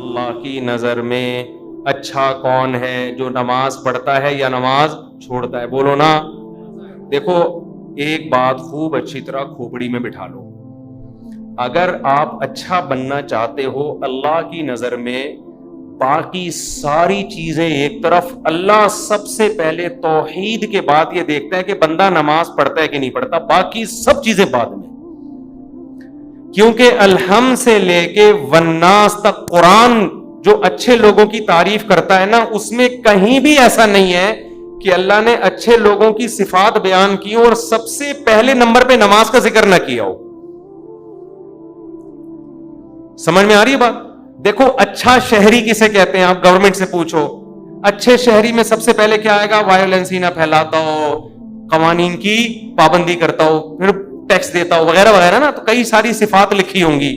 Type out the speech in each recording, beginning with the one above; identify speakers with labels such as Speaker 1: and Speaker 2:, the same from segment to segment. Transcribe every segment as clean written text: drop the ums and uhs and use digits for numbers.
Speaker 1: اللہ کی نظر میں اچھا کون ہے؟ جو نماز پڑھتا ہے یا نماز چھوڑتا ہے؟ بولو نا. دیکھو ایک بات خوب اچھی طرح کھوپڑی میں بٹھا لو. اگر آپ اچھا بننا چاہتے ہو اللہ کی نظر میں، باقی ساری چیزیں ایک طرف، اللہ سب سے پہلے توحید کے بعد یہ دیکھتا ہے کہ بندہ نماز پڑھتا ہے کہ نہیں پڑھتا، باقی سب چیزیں بعد میں. کیونکہ الحمد سے لے کے والناس تک قرآن جو اچھے لوگوں کی تعریف کرتا ہے نا، اس میں کہیں بھی ایسا نہیں ہے کہ اللہ نے اچھے لوگوں کی صفات بیان کی اور سب سے پہلے نمبر پہ نماز کا ذکر نہ کیا ہو. سمجھ میں آ رہی ہے بات؟ دیکھو اچھا شہری کسے کہتے ہیں؟ آپ گورنمنٹ سے پوچھو. اچھے شہری میں سب سے پہلے کیا آئے گا؟ وائلنس ہی نہ پھیلاتا ہو، قوانین کی پابندی کرتا ہو، پھر ٹیکس دیتا ہو، وغیرہ وغیرہ نا. تو کئی ساری صفات لکھی ہوں گی.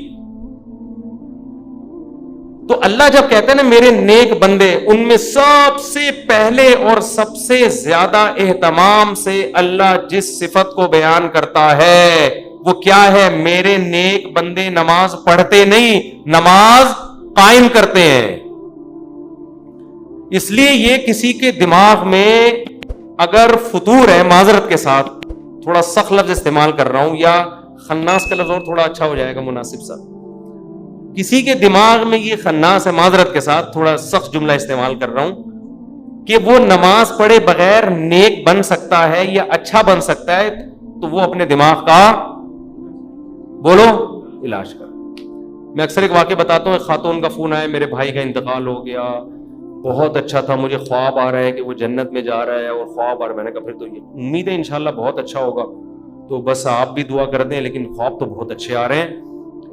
Speaker 1: تو اللہ جب کہتے ہیں نا میرے نیک بندے، ان میں سب سے پہلے اور سب سے زیادہ اہتمام سے اللہ جس صفت کو بیان کرتا ہے وہ کیا ہے؟ میرے نیک بندے نماز پڑھتے نہیں، نماز قائم کرتے ہیں. اس لیے یہ کسی کے دماغ میں اگر فطور ہے، معذرت کے ساتھ تھوڑا سخت لفظ استعمال کر رہا ہوں، یا خناس کا لفظ اور تھوڑا اچھا ہو جائے گا مناسب سا، کسی کے دماغ میں یہ خناس ہے، معذرت کے ساتھ تھوڑا سخت جملہ استعمال کر رہا ہوں، کہ وہ نماز پڑھے بغیر نیک بن سکتا ہے یا اچھا بن سکتا ہے، تو وہ اپنے دماغ کا بولو علاج کر. میں اکثر ایک واقعہ بتاتا ہوں. ایک خاتون کا فون آیا، میرے بھائی کا انتقال ہو گیا، بہت اچھا تھا، مجھے خواب آ رہا ہے کہ وہ جنت میں جا رہا ہے، اور خواب آ رہا ہے. میں نے کہا پھر تو یہ امید ہے انشاءاللہ بہت اچھا ہوگا، تو بس آپ بھی دعا کر دیں، لیکن خواب تو بہت اچھے آ رہے ہیں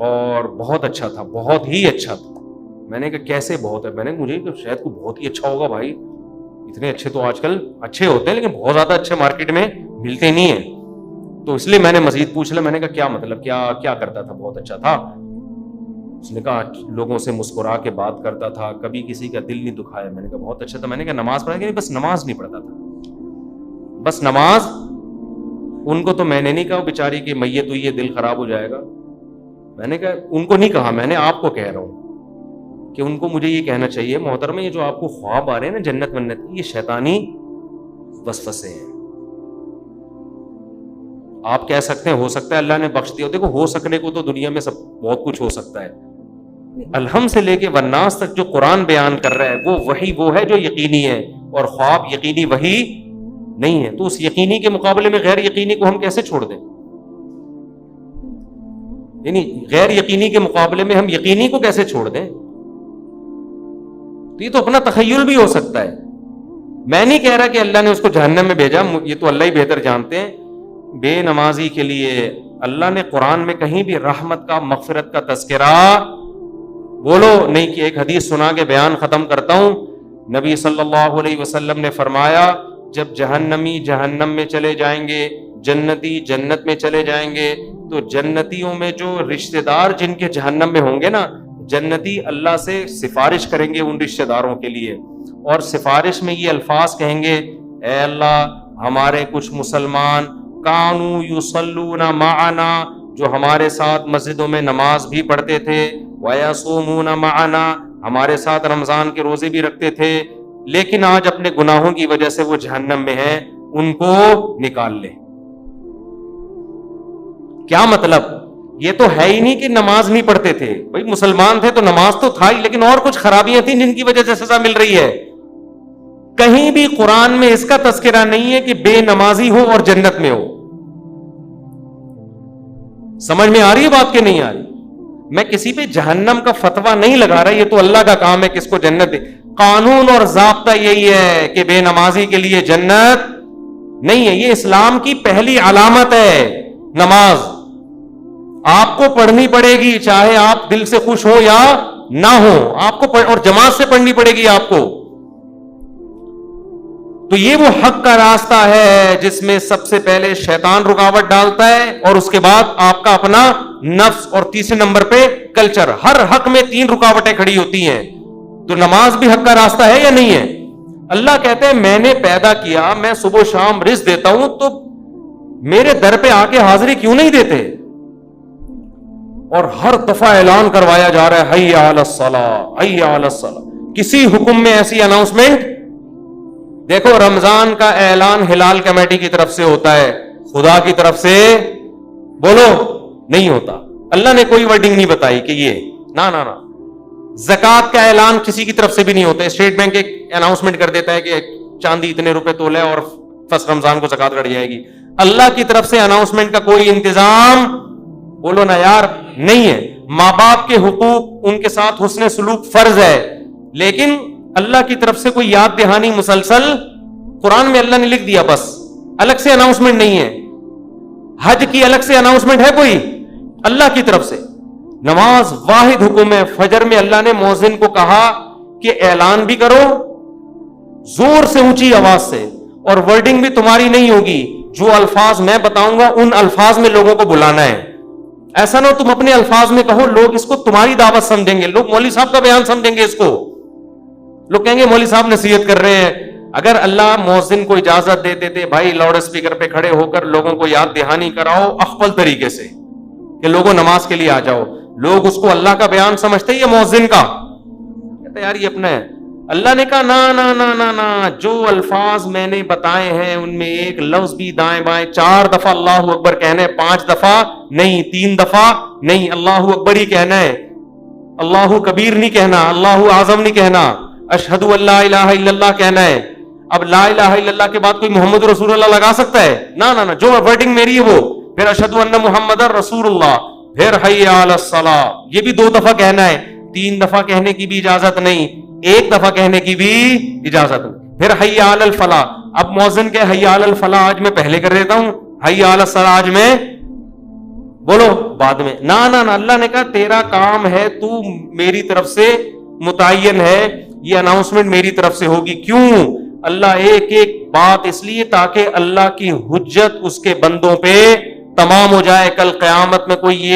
Speaker 1: اور بہت اچھا تھا، بہت ہی اچھا تھا. میں نے کہا کیسے بہت ہے؟ میں نے مجھے کہ شاید کو بہت ہی اچھا ہوگا بھائی، اتنے اچھے تو آج کل اچھے ہوتے ہیں لیکن بہت زیادہ اچھے مارکیٹ میں ملتے نہیں ہیں. تو اس لیے میں نے مزید پوچھ لیا. میں نے کہا کیا مطلب، کیا کرتا تھا؟ بہت اچھا تھا. اس نے کہا لوگوں سے مسکرا کے بات کرتا تھا، کبھی کسی کا دل نہیں دکھایا. میں نے کہا بہت اچھا تھا. میں نے کہا نماز پڑھا کہ؟ بس نماز نہیں پڑھتا تھا، بس نماز. ان کو تو میں نے نہیں کہا بیچاری کہ میت ہوئی ہے دل خراب ہو جائے گا. میں نے کہا ان کو نہیں کہا، میں نے آپ کو کہہ رہا ہوں کہ ان کو مجھے یہ کہنا چاہیے محترمہ، یہ جو آپ کو خواب آ رہے ہیں نا جنت منت کی، یہ شیطانی وسوسے ہیں. آپ کہہ سکتے ہیں ہو سکتا ہے اللہ نے بخش دیا. دیکھو ہو سکنے کو تو دنیا میں سب بہت کچھ ہو سکتا ہے. الحمد سے لے کے والناس تک جو قرآن بیان کر رہا ہے وہ وہی وہ ہے جو یقینی ہے، اور خواب یقینی وہی نہیں ہے. تو اس یقینی کے مقابلے میں غیر یقینی کو ہم کیسے چھوڑ دیں؟ یعنی غیر یقینی کے مقابلے میں ہم یقینی کو کیسے چھوڑ دیں؟ تو یہ تو اپنا تخیل بھی ہو سکتا ہے. میں نہیں کہہ رہا کہ اللہ نے اس کو جہنم میں بھیجا، یہ تو اللہ ہی بہتر جانتے ہیں. بے نمازی کے لیے اللہ نے قرآن میں کہیں بھی رحمت کا، مغفرت کا تذکرہ بولو نہیں کہ. ایک حدیث سنا کے بیان ختم کرتا ہوں. نبی صلی اللہ علیہ وسلم نے فرمایا جب جہنمی جہنم میں چلے جائیں گے، جنتی جنت میں چلے جائیں گے، تو جنتیوں میں جو رشتہ دار جن کے جہنم میں ہوں گے نا، جنتی اللہ سے سفارش کریں گے ان رشتہ داروں کے لیے، اور سفارش میں یہ الفاظ کہیں گے، اے اللہ ہمارے کچھ مسلمان کانوا یصلون معنا، جو ہمارے ساتھ مسجدوں میں نماز بھی پڑھتے تھے، ویصومون معنا، ہمارے ساتھ رمضان کے روزے بھی رکھتے تھے، لیکن آج اپنے گناہوں کی وجہ سے وہ جہنم میں ہیں، ان کو نکال لے. کیا مطلب؟ یہ تو ہے ہی نہیں کہ نماز نہیں پڑھتے تھے، بھائی مسلمان تھے تو نماز تو تھا ہی، لیکن اور کچھ خرابیاں تھیں جن کی وجہ سے سزا مل رہی ہے. کہیں بھی قرآن میں اس کا تذکرہ نہیں ہے کہ بے نمازی ہو اور جنت میں ہو. سمجھ میں آ رہی ہے بات کہ نہیں آ رہی؟ میں کسی پہ جہنم کا فتویٰ نہیں لگا رہا، یہ تو اللہ کا کام ہے کس کو جنت دے. قانون اور ضابطہ یہی ہے کہ بے نمازی کے لیے جنت نہیں ہے. یہ اسلام کی پہلی علامت ہے نماز. آپ کو پڑھنی پڑے گی، چاہے آپ دل سے خوش ہو یا نہ ہو، آپ کو اور جماعت سے پڑھنی پڑے گی آپ کو. تو یہ وہ حق کا راستہ ہے جس میں سب سے پہلے شیطان رکاوٹ ڈالتا ہے، اور اس کے بعد آپ کا اپنا نفس، اور تیسرے نمبر پہ کلچر. ہر حق میں 3 رکاوٹیں کھڑی ہوتی ہیں. تو نماز بھی حق کا راستہ ہے یا نہیں ہے؟ اللہ کہتے ہیں میں نے پیدا کیا، میں صبح و شام رزق دیتا ہوں، تو میرے در پہ آ کے حاضری کیوں نہیں دیتے؟ اور ہر دفعہ اعلان کروایا جا رہا ہے حی علی الصلاۃ حی علی الصلاۃ. کسی حکم میں ایسی اناؤنسمنٹ دیکھو. رمضان کا اعلان ہلال کمیٹی کی طرف سے ہوتا ہے, خدا کی طرف سے بولو نہیں ہوتا. اللہ نے کوئی ورڈنگ نہیں بتائی کہ یہ نہ. زکات کا اعلان کسی کی طرف سے بھی نہیں ہوتا. اسٹیٹ بینک ایک اناؤنسمنٹ کر دیتا ہے کہ چاندی اتنے روپے تولہ ہے اور فرسٹ رمضان کو زکات کٹ جائے گی. اللہ کی طرف سے اناؤنسمنٹ کا کوئی انتظام بولو نا یار نہیں ہے. ماں باپ کے حقوق, ان کے ساتھ حسن سلوک فرض ہے, لیکن اللہ کی طرف سے کوئی یاد دہانی مسلسل قرآن میں اللہ نے لکھ دیا, بس الگ سے اناؤنسمنٹ نہیں ہے. حج کی الگ سے اناؤنسمنٹ ہے کوئی اللہ کی طرف سے. نماز واحد حکم ہے. فجر میں اللہ نے مؤذن کو کہا کہ اعلان بھی کرو زور سے, اونچی آواز سے, اور ورڈنگ بھی تمہاری نہیں ہوگی. جو الفاظ میں بتاؤں گا ان الفاظ میں لوگوں کو بلانا ہے. ایسا نہ ہو تم اپنے الفاظ میں کہو, لوگ اس کو تمہاری دعوت سمجھیں گے, لوگ مولوی صاحب کا بیان سمجھیں گے اس کو, لوگ کہیں گے مولوی صاحب نصیحت کر رہے ہیں. اگر اللہ مؤذن کو اجازت دے دیتے بھائی لاؤڈ اسپیکر پہ کھڑے ہو کر لوگوں کو یاد دہانی کراؤ اخفل طریقے سے کہ لوگوں نماز کے لیے آ جاؤ, لوگ اس کو اللہ کا بیان سمجھتے یا مؤذن کا, کہتے یار یہ اپنا ہے. اللہ نے کہا نا, جو الفاظ میں نے بتائے ہیں ان میں ایک لفظ بھی دائیں بائیں 4 دفعہ اللہ اکبر کہنا ہے, 5 دفعہ نہیں, 3 دفعہ نہیں, اللہ اکبر ہی کہنا ہے. اللہ کبیر نہیں کہنا, اللہ اعظم نہیں کہنا, اشہد ان لا الہ الا اللہ کہنا ہے. اب لا الہ الا اللہ کے بعد کوئی محمد رسول اللہ لگا سکتا ہے؟ نہ, جو ورڈنگ میری ہے وہ, پھر اشہد ان محمد رسول اللہ, پھر حی علی الصلاۃ, یہ بھی 2 دفعہ کہنا ہے. 3 دفعہ کہنے کی بھی اجازت نہیں, 1 دفعہ کہنے کی بھی اجازت نہیں. پھر حی علی الفلاح. اب مؤذن کے حی علی الفلاح آج میں پہلے کر دیتا ہوں, حی علی الصلاۃ آج میں بولو بعد میں. نہ, اللہ نے کہا تیرا کام ہے, تو میری طرف سے متعین ہے, یہ اناؤنسمنٹ میری طرف سے ہوگی. کیوں؟ اللہ ایک ایک بات اس لیے تاکہ اللہ کی حجت اس کے بندوں پہ تمام ہو جائے. کل قیامت میں کوئی یہ